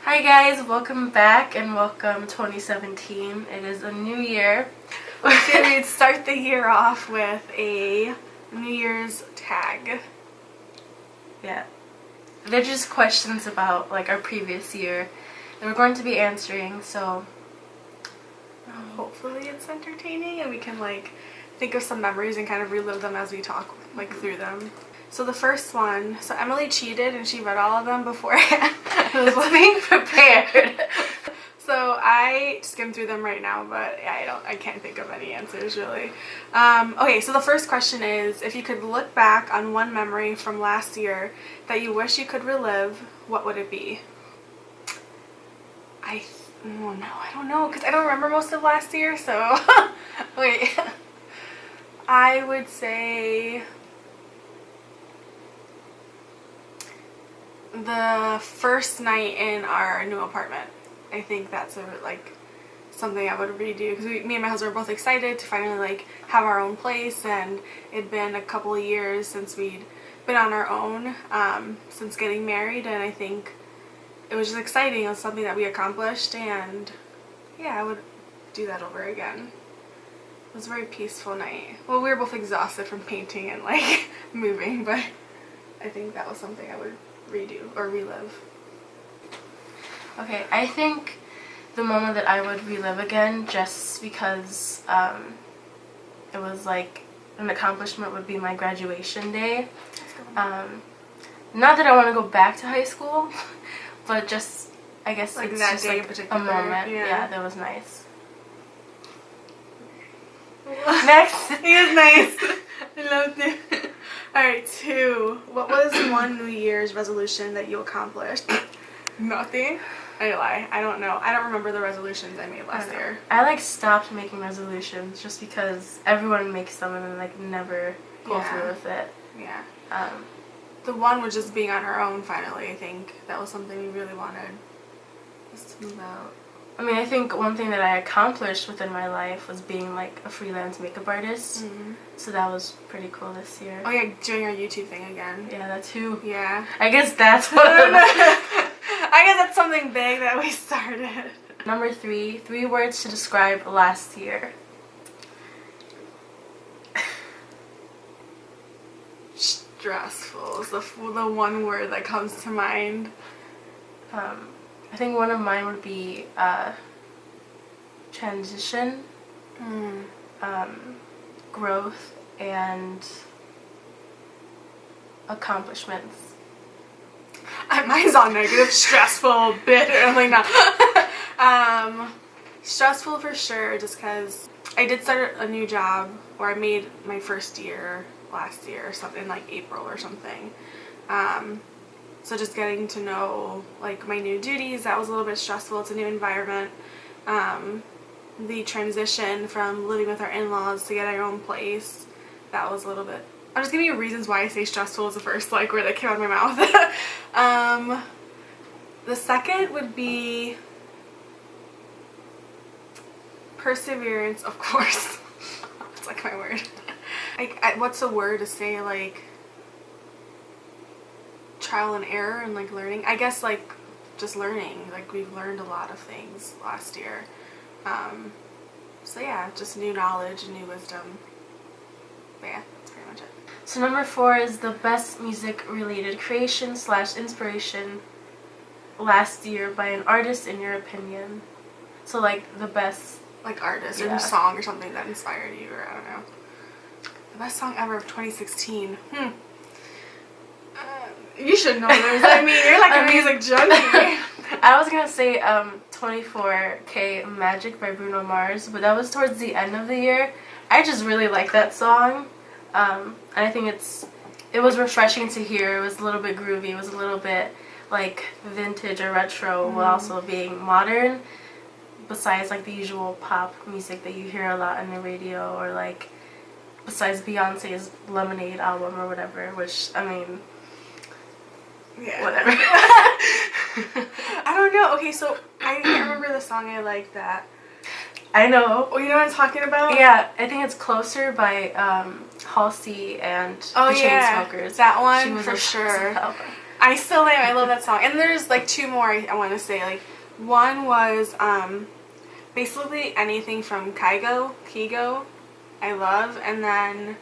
Hi guys, welcome back and welcome 2017. It is a new year. We figured we'd start the year off with a New Year's tag. Yeah. They're just questions about like our previous year that we're going to be answering, so hopefully it's entertaining and we can like think of some memories and kind of relive them as we talk like through them. So the first one, so Emily cheated and she read all of them beforehand. I was being prepared. So I skimmed through them right now, but yeah, I can't think of any answers really. Okay, so the first question is, if you could look back on one memory from last year that you wish you could relive, what would it be? I don't know, because I don't remember most of last year, so wait. I would say the first night in our new apartment. I think that's something I would redo, because me and my husband were both excited to finally like have our own place, and it'd been a couple of years since we'd been on our own since getting married, and I think it was just exciting. It was something that we accomplished, and yeah, I would do that over again. It was a very peaceful night. Well, we were both exhausted from painting and like moving, but I think that was something I would redo or relive. Okay, I think the moment that I would relive again, just because it was like an accomplishment, would be my graduation day. Not that I want to go back to high school, but just, I guess like it's that just day like in particular. a moment. Yeah, Yeah, that was nice. Next. He was nice. I loved it. Alright, 2. What was one New Year's resolution that you accomplished? Nothing? I lie. I don't know. I don't remember the resolutions I made last year. I like stopped making resolutions just because everyone makes them and then like never go through with it. Yeah. Um, The one was just being on our own finally, I think. That was something we really wanted. Just to move out. I mean, I think one thing that I accomplished within my life was being like a freelance makeup artist. Mm-hmm. So that was pretty cool this year. Oh yeah, doing our YouTube thing again. Yeah, that too. Yeah. I guess that's what I guess that's something big that we started. Number 3, 3 words to describe last year. Stressful is the one word that comes to mind. I think one of mine would be transition, growth, and accomplishments. Mine's on negative. Stressful, bitter. I'm like, no. Stressful for sure, just because I did start a new job, or I made my first year last year or something, in like April or something. So just getting to know like my new duties, that was a little bit stressful. It's a new environment. The transition from living with our in-laws to get our own place, that was a little bit. I'm just giving you reasons why I say stressful as the first like word that came out of my mouth. The second would be perseverance, of course. It's like my word. What's a word to say, like trial and error and like learning? I guess like just learning. Like we've learned a lot of things last year. So yeah, just new knowledge and new wisdom. But yeah, that's pretty much it. So number 4 is the best music-related creation / inspiration last year by an artist in your opinion. So like the best like artist or song or something that inspired you, or I don't know. The best song ever of 2016. You should know this. I mean, you're like a music junkie. I was gonna say 24K Magic by Bruno Mars, but that was towards the end of the year. I just really like that song. And I think it was refreshing to hear. It was a little bit groovy. It was a little bit like vintage or retro while also being modern. Besides like the usual pop music that you hear a lot on the radio, or like besides Beyonce's Lemonade album or whatever, which I mean, yeah, whatever. I don't know. Okay, so I can't remember the song I like that. I know. Oh, you know what I'm talking about? Yeah, I think it's Closer by Halsey and the Chainsmokers. That one for sure. I still am. I love that song. And there's like two more I want to say. Like one was basically anything from Kygo, I love, and then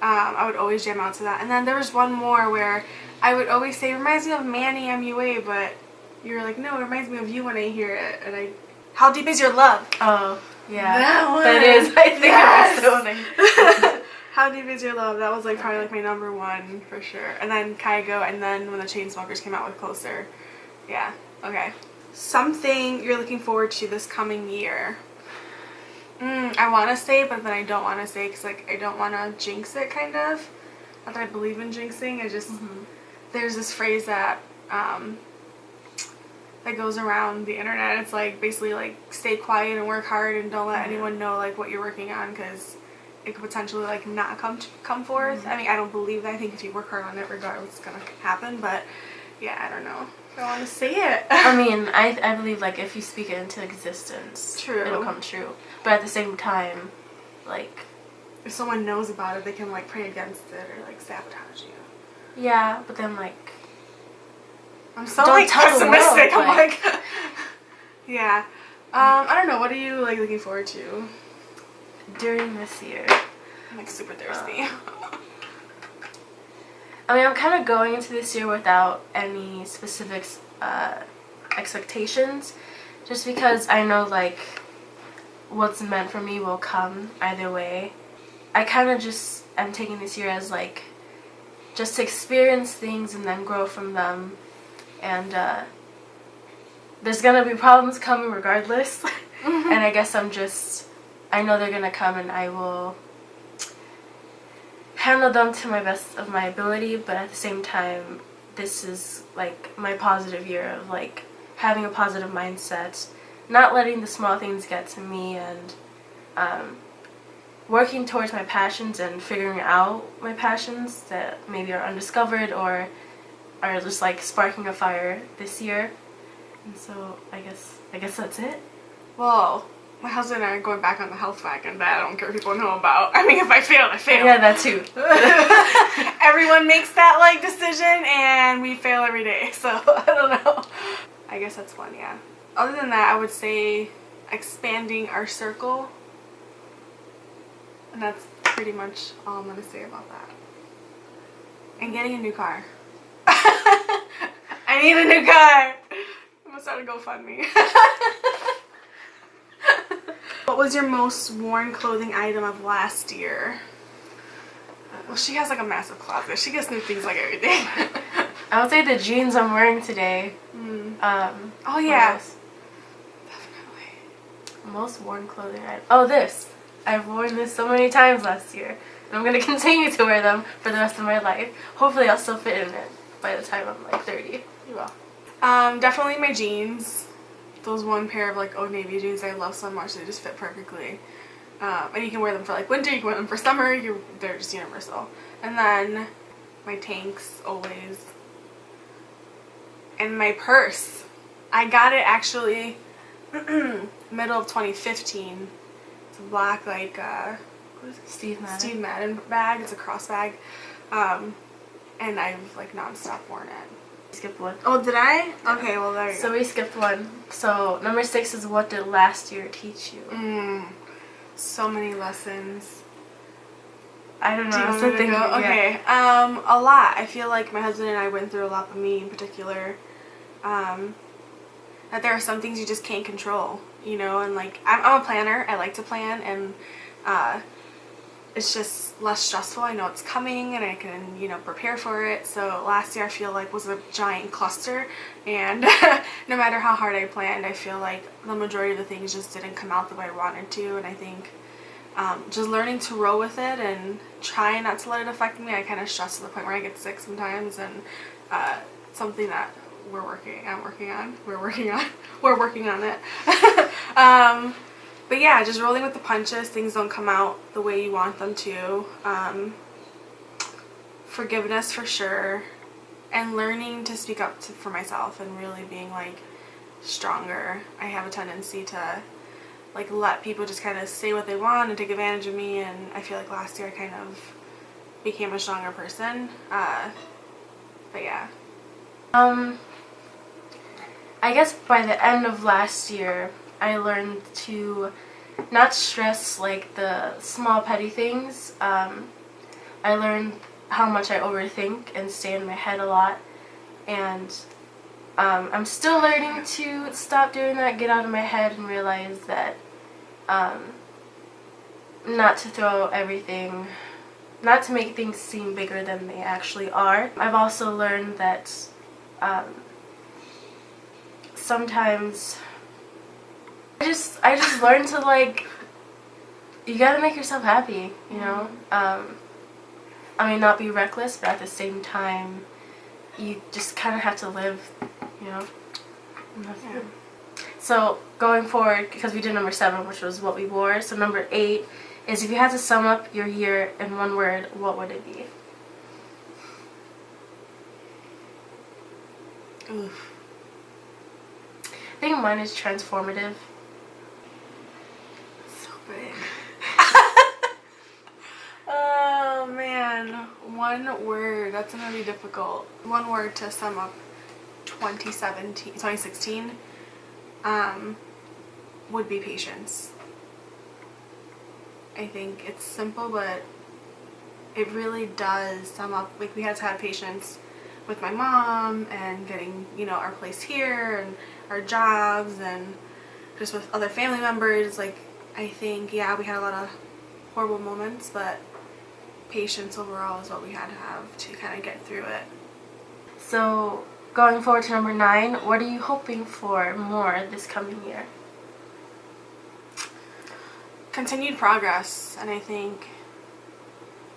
I would always jam out to that. And then there was one more where I would always say, reminds me of Manny MUA, but you were like, no, it reminds me of you when I hear it. And How Deep Is Your Love? Oh, yeah. That one. That is, I think Yes. it was so nice. How Deep Is Your Love? That was like probably like my number one for sure. And then Kygo, and then when the Chainsmokers came out with Closer. Yeah, okay. Something you're looking forward to this coming year. I want to say, but then I don't want to say because like I don't want to jinx it, kind of. Not that I believe in jinxing. I just there's this phrase that that goes around the internet. It's like basically like stay quiet and work hard and don't let anyone know like what you're working on because it could potentially like not come forth. I mean, I don't believe that. I think if you work hard on it, regardless, it's gonna happen. But yeah, I don't know. I want to say it. I mean, I believe like if you speak it into existence, True. it'll come true. But at the same time, like if someone knows about it, they can like pray against it or like sabotage you. yeah, but then like I'm so don't like tell the world, pessimistic. I'm like- like, yeah. I don't know. What are you like looking forward to? during this year. I'm like super thirsty. I mean, I'm kind of going into this year without any specific expectations, just because I know like what's meant for me will come either way. I kind of just am taking this year as like just to experience things and then grow from them, and there's gonna be problems coming regardless, and I guess I know they're gonna come and I will handle them to my best of my ability, but at the same time, this is like my positive year of like having a positive mindset, not letting the small things get to me, and working towards my passions and figuring out my passions that maybe are undiscovered or are just like sparking a fire this year. And so I guess that's it. Well, my husband and I are going back on the health wagon that I don't care if people know about. I mean, if I fail, I fail. Yeah, that too. Everyone makes that like decision, and we fail every day. So I don't know. I guess that's one. Yeah. Other than that, I would say expanding our circle, and that's pretty much all I'm gonna say about that. And getting a new car. I need a new car. I'm gonna start a GoFundMe. What was your most worn clothing item of last year? Well, she has like a massive closet. She gets new things like every day. I would say the jeans I'm wearing today. Oh yeah. Definitely. Most worn clothing item. Oh, this. I've worn this so many times last year. And I'm going to continue to wear them for the rest of my life. Hopefully I'll still fit in it by the time I'm like 30. You will. Definitely my jeans. Those one pair of like Old Navy jeans I love so much. They just fit perfectly. And you can wear them for like winter, you can wear them for summer. They're just universal. And then my tanks always. And my purse. I got it actually middle of 2015. It's a black like what is it? Steve Madden bag. It's a cross bag. And I've like non-stop worn it. Skipped one. Oh, did I? Okay, well there you So go. we skipped one. So number 6 is what did last year teach you? So many lessons. I don't know. Do you I'm want still me to thinking. go? Okay. A lot. I feel like my husband and I went through a lot, but me in particular. That there are some things you just can't control, you know, and like I'm a planner. I like to plan, and it's just less stressful. I know it's coming, and I can, you know, prepare for it. So last year I feel like was a giant cluster, and no matter how hard I planned, I feel like the majority of the things just didn't come out the way I wanted to. And I think just learning to roll with it and trying not to let it affect me. I kind of stress to the point where I get sick sometimes, and something that we're working on it. But yeah, just rolling with the punches. Things don't come out the way you want them to. Forgiveness for sure, and learning to speak up for myself and really being like stronger. I have a tendency to like let people just kind of say what they want and take advantage of me, and I feel like last year I kind of became a stronger person. But yeah. I guess by the end of last year, I learned to not stress like the small petty things. I learned how much I overthink and stay in my head a lot, and I'm still learning to stop doing that, get out of my head, and realize that not to throw everything, not to make things seem bigger than they actually are. I've also learned that sometimes I just learned to, like, you gotta make yourself happy, you know? I mean, not be reckless, but at the same time, you just kind of have to live, you know? Yeah. So, going forward, because we did number 7, which was what we wore, so number 8 is, if you had to sum up your year in one word, what would it be? Oof. I think mine is transformative. So big. Oh man, one word. That's gonna be difficult. One word to sum up 2016 would be patience. I think it's simple, but it really does sum up. Like, we had to have patience with my mom and getting, you know, our place here and our jobs and just with other family members. Like, I think, yeah, we had a lot of horrible moments, but patience overall is what we had to have to kind of get through it. So, going forward to number 9, what are you hoping for more this coming year? Continued progress, and I think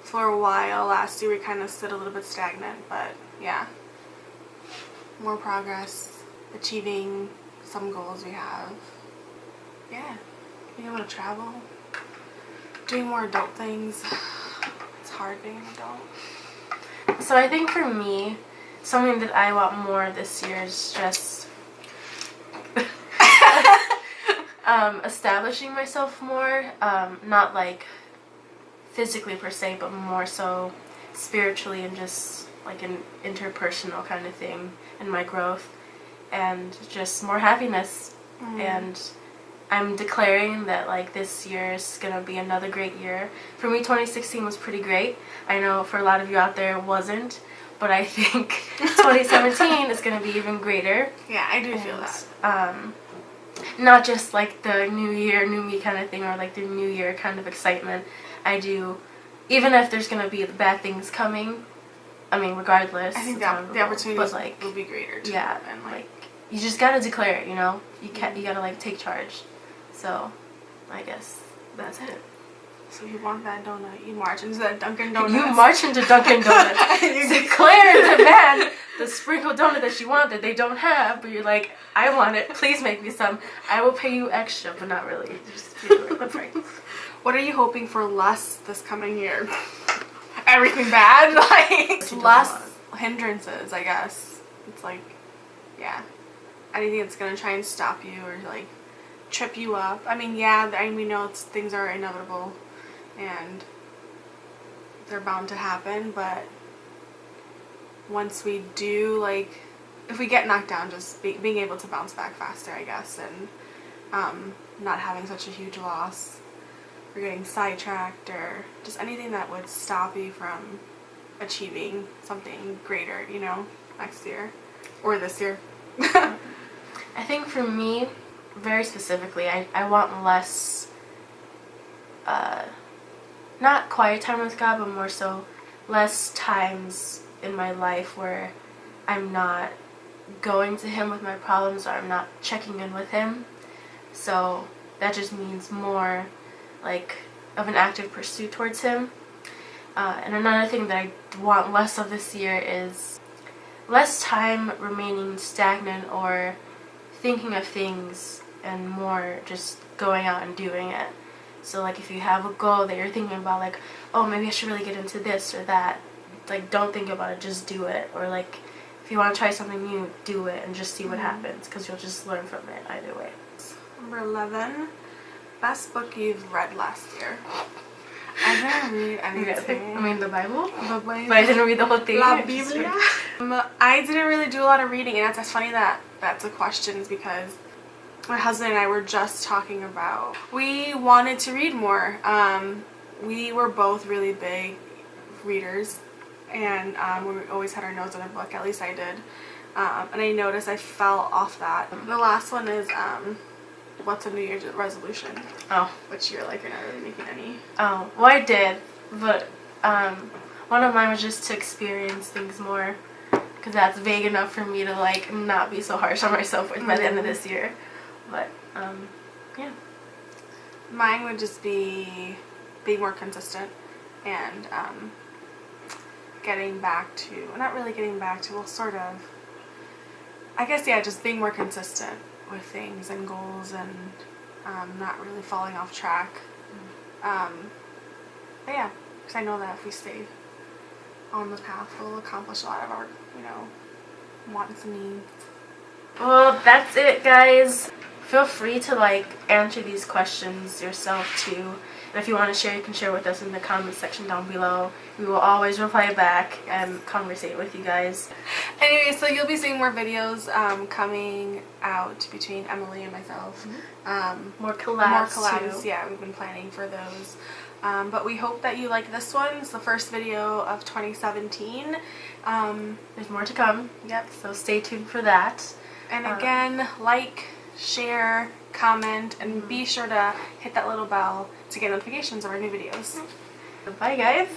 for a while last year we kind of stood a little bit stagnant, but yeah, more progress, achieving some goals we have. Yeah, being able to travel, doing more adult things. It's hard being an adult. So I think for me, something that I want more this year is just establishing myself more, not like physically per se, but more so spiritually and just like an interpersonal kind of thing in my growth, and just more happiness. And I'm declaring that, like, this year is gonna be another great year. For me, 2016 was pretty great. I know for a lot of you out there it wasn't, but I think 2017 is gonna be even greater. Yeah, I do feel that. Not just like the new year, new me kind of thing, or like the new year kind of excitement. I do, even if there's gonna be bad things coming, I mean, regardless. I think the opportunities will be greater too. Yeah, and like, you just gotta declare it, you know? You gotta like take charge. So, I guess that's it. So you want that donut, you march into that Dunkin' Donuts. You march into Dunkin' Donuts. You declare and demand the sprinkled donut that you want that they don't have, but you're like, I want it, please make me some. I will pay you extra, but not really. Just that's right. What are you hoping for less this coming year? Everything bad? Like, less hindrances, I guess. It's like, yeah. Anything that's gonna try and stop you or like trip you up. I mean, yeah, we know things are inevitable and they're bound to happen, but once we do, like, if we get knocked down, just being able to bounce back faster, I guess, and not having such a huge loss or getting sidetracked or just anything that would stop you from achieving something greater, you know, next year or this year. I think for me, very specifically, I want less, not quiet time with God, but more so less times in my life where I'm not going to Him with my problems or I'm not checking in with Him. So that just means more like of an active pursuit towards Him. And another thing that I want less of this year is less time remaining stagnant or thinking of things and more just going out and doing it. So like if you have a goal that you're thinking about, like, oh, maybe I should really get into this or that, like, don't think about it, just do it. Or like if you want to try something new, do it and just see what happens, because you'll just learn from it either way. Number 11, best book you've read last year. I didn't read anything. I mean, the Bible? The Bible. But I didn't read the whole thing. La Biblia. I didn't really do a lot of reading, and that's funny that that's a question, is because my husband and I were just talking about we wanted to read more. We were both really big readers, and we always had our nose in a book, at least I did. And I noticed I fell off that. The last one is what's a New Year's resolution? Oh. Which you're like, you're not really making any. Oh, well I did, but one of mine was just to experience things more, because that's vague enough for me to like not be so harsh on myself by the end of this year. But yeah. Mine would just be being more consistent and getting back to, not really getting back to, well, sort of, I guess, yeah, just being more consistent with things and goals, and not really falling off track. But yeah, because I know that if we stay on the path, we'll accomplish a lot of our, wants and needs. Well, that's it, guys. Feel free to like answer these questions yourself too. And if you want to share, you can share with us in the comment section down below. We will always reply back and conversate with you guys. Anyway, so you'll be seeing more videos coming out between Emily and myself. More collabs. Too. Yeah, we've been planning for those. But we hope that you like this one. It's the first video of 2017. There's more to come. Yep. So stay tuned for that. And again, like, share, comment, and be sure to hit that little bell to get notifications of our new videos. Bye, guys.